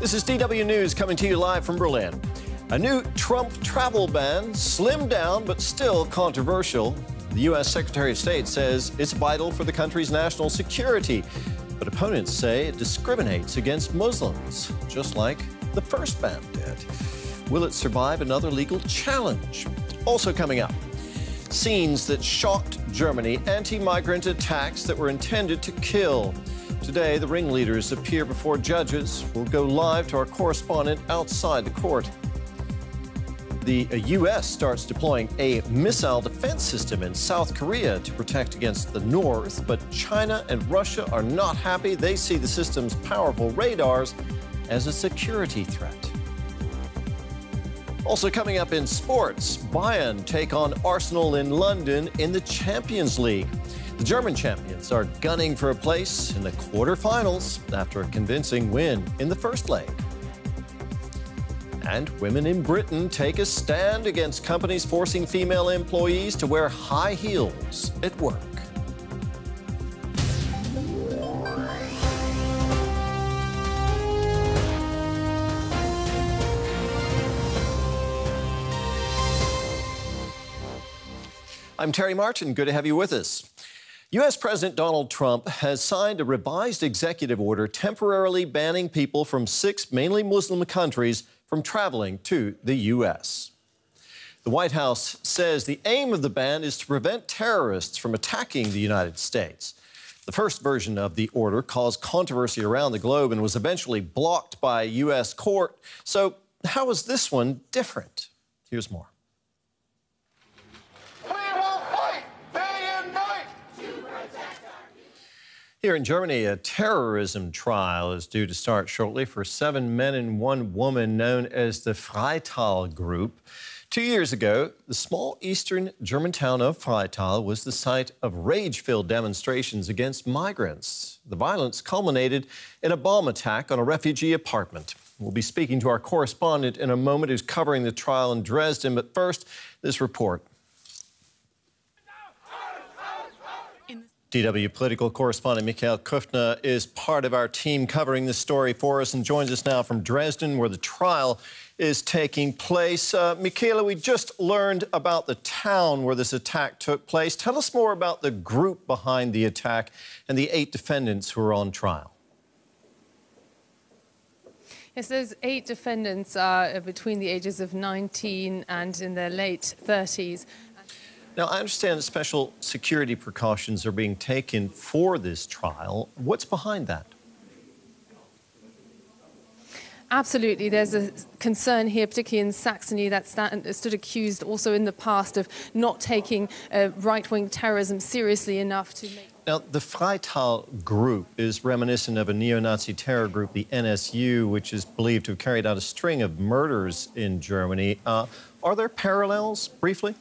This is DW News coming to you live from Berlin. A new Trump travel ban, slimmed down but still controversial. The U.S. Secretary of State says it's vital for the country's national security. But opponents say it discriminates against Muslims, just like the first ban did. Will it survive another legal challenge? Also coming up, scenes that shocked Germany, anti-migrant attacks that were intended to kill. Today, the ringleaders appear before judges. We'll go live to our correspondent outside the court. The U.S. starts deploying a missile defense system in South Korea to protect against the North, but China and Russia are not happy. They see the system's powerful radars as a security threat. Also coming up in sports, Bayern take on Arsenal in London in the Champions League. The German champions are gunning for a place in the quarterfinals after a convincing win in the first leg. And women in Britain take a stand against companies forcing female employees to wear high heels at work. I'm Terry Martin. Good to have you with us. U.S. President Donald Trump has signed a revised executive order temporarily banning people from 6 mainly Muslim countries from traveling to the U.S. The White House says the aim of the ban is to prevent terrorists from attacking the United States. The first version of the order caused controversy around the globe and was eventually blocked by a U.S. court. So how is this one different? Here's more. Here in Germany, a terrorism trial is due to start shortly for 7 men and 1 woman known as the Freital Group. 2 years ago, the small eastern German town of Freital was the site of rage-filled demonstrations against migrants. The violence culminated in a bomb attack on a refugee apartment. We'll be speaking to our correspondent in a moment who's covering the trial in Dresden. But first, this report. DW political correspondent Michael Kufner is part of our team covering this story for us and joins us now from Dresden, where the trial is taking place. Michaela, we just learned about the town where this attack took place. Tell us more about the group behind the attack and the 8 defendants who are on trial. Yes, those 8 defendants are between the ages of 19 and in their late 30s. Now, I understand that special security precautions are being taken for this trial. What's behind that? Absolutely. There's a concern here, particularly in Saxony, that stood accused also in the past of not taking right-wing terrorism seriously enough to make... Now, the Freital Group is reminiscent of a neo-Nazi terror group, the NSU, which is believed to have carried out a string of murders in Germany. Are there parallels, briefly?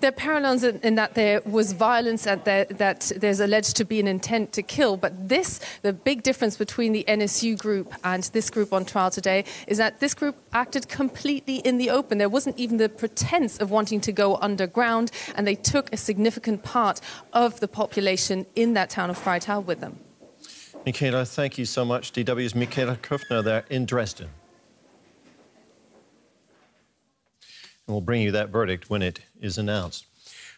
There are parallels in that there was violence and that there's alleged to be an intent to kill. But the big difference between the NSU group and this group on trial today is that this group acted completely in the open. There wasn't even the pretense of wanting to go underground, and they took a significant part of the population in that town of Freital with them. Michaela, thank you so much. DW's Michaela Kufner there in Dresden. And we'll bring you that verdict when it is announced.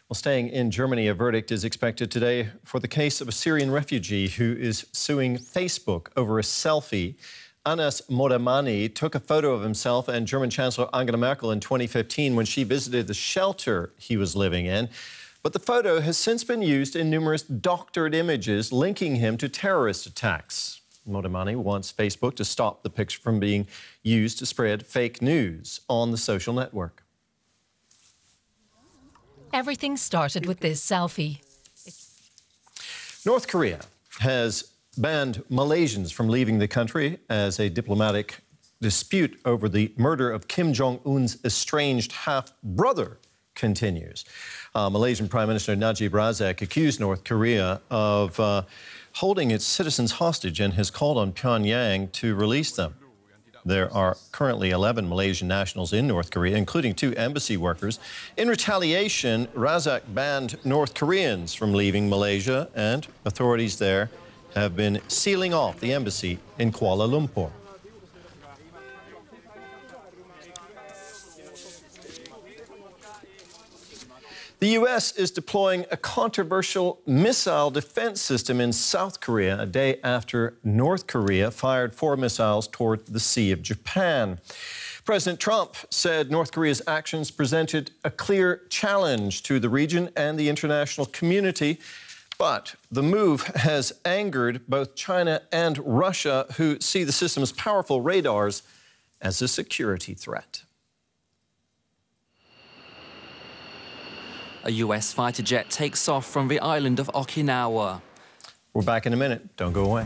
Well, staying in Germany, a verdict is expected today for the case of a Syrian refugee who is suing Facebook over a selfie. Anas Modamani took a photo of himself and German Chancellor Angela Merkel in 2015 when she visited the shelter he was living in. But the photo has since been used in numerous doctored images linking him to terrorist attacks. Modamani wants Facebook to stop the picture from being used to spread fake news on the social network. Everything started with this selfie. North Korea has banned Malaysians from leaving the country as a diplomatic dispute over the murder of Kim Jong-un's estranged half-brother continues. Malaysian Prime Minister Najib Razak accused North Korea of holding its citizens hostage and has called on Pyongyang to release them. There are currently 11 Malaysian nationals in North Korea, including 2 embassy workers. In retaliation, Razak banned North Koreans from leaving Malaysia, and authorities there have been sealing off the embassy in Kuala Lumpur. The U.S. is deploying a controversial missile defense system in South Korea a day after North Korea fired 4 missiles toward the Sea of Japan. President Trump said North Korea's actions presented a clear challenge to the region and the international community. But the move has angered both China and Russia, who see the system's powerful radars as a security threat. A US fighter jet takes off from the island of Okinawa. We're back in a minute. Don't go away.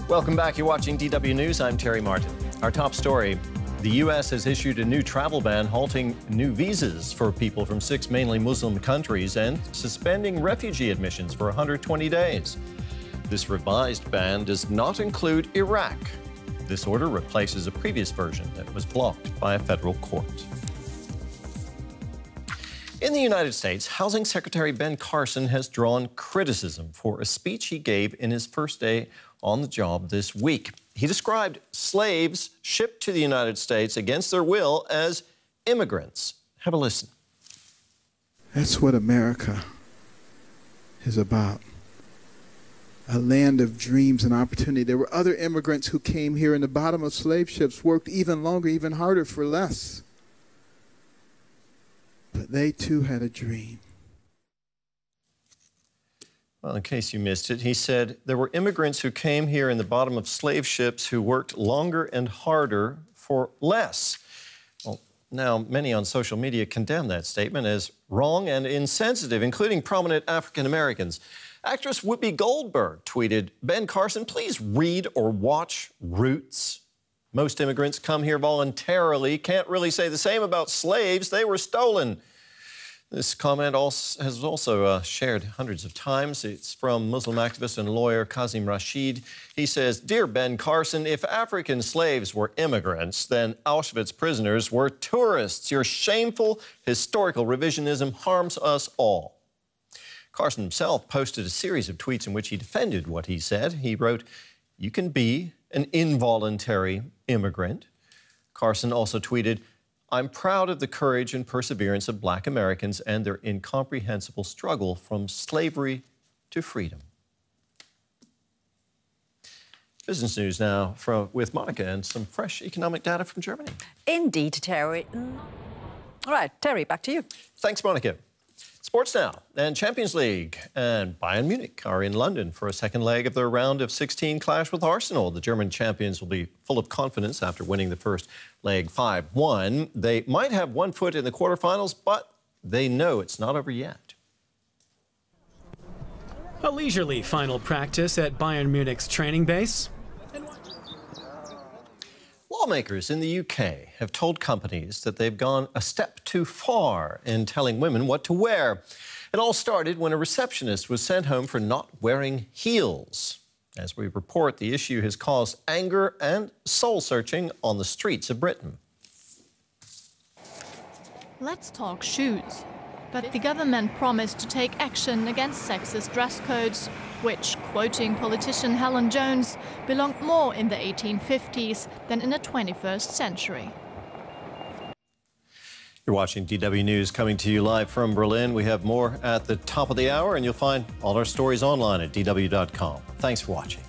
Welcome back. You're watching DW News. I'm Terry Martin. Our top story. The U.S. has issued a new travel ban halting new visas for people from 6 mainly Muslim countries and suspending refugee admissions for 120 days. This revised ban does not include Iraq. This order replaces a previous version that was blocked by a federal court. In the United States, Housing Secretary Ben Carson has drawn criticism for a speech he gave in his first day on the job this week. He described slaves shipped to the United States against their will as immigrants. Have a listen. That's what America is about. A land of dreams and opportunity. There were other immigrants who came here in the bottom of slave ships, worked even longer, even harder for less. But they too had a dream. Well, in case you missed it, he said there were immigrants who came here in the bottom of slave ships who worked longer and harder for less. Well, now many on social media condemn that statement as wrong and insensitive, including prominent African Americans. Actress Whoopi Goldberg tweeted, "Ben Carson, please read or watch Roots. Most immigrants come here voluntarily. Can't really say the same about slaves. They were stolen." This comment has also shared hundreds of times. It's from Muslim activist and lawyer Kazim Rashid. He says, "Dear Ben Carson, if African slaves were immigrants, then Auschwitz prisoners were tourists. Your shameful historical revisionism harms us all." Carson himself posted a series of tweets in which he defended what he said. He wrote, "You can be an involuntary immigrant." Carson also tweeted, "I'm proud of the courage and perseverance of Black Americans and their incomprehensible struggle from slavery to freedom." Business news now with Monica and some fresh economic data from Germany. Indeed, Terry. All right, Terry, back to you. Thanks, Monica. Sports now, and Champions League and Bayern Munich are in London for a second leg of their round of 16 clash with Arsenal. The German champions will be full of confidence after winning the first leg 5-1. They might have one foot in the quarterfinals, but they know it's not over yet. A leisurely final practice at Bayern Munich's training base. Lawmakers in the UK have told companies that they've gone a step too far in telling women what to wear. It all started when a receptionist was sent home for not wearing heels. As we report, the issue has caused anger and soul-searching on the streets of Britain. Let's talk shoes. But the government promised to take action against sexist dress codes, which, quoting politician Helen Jones, belonged more in the 1850s than in the 21st century. You're watching DW News, coming to you live from Berlin. We have more at the top of the hour, and you'll find all our stories online at dw.com. Thanks for watching.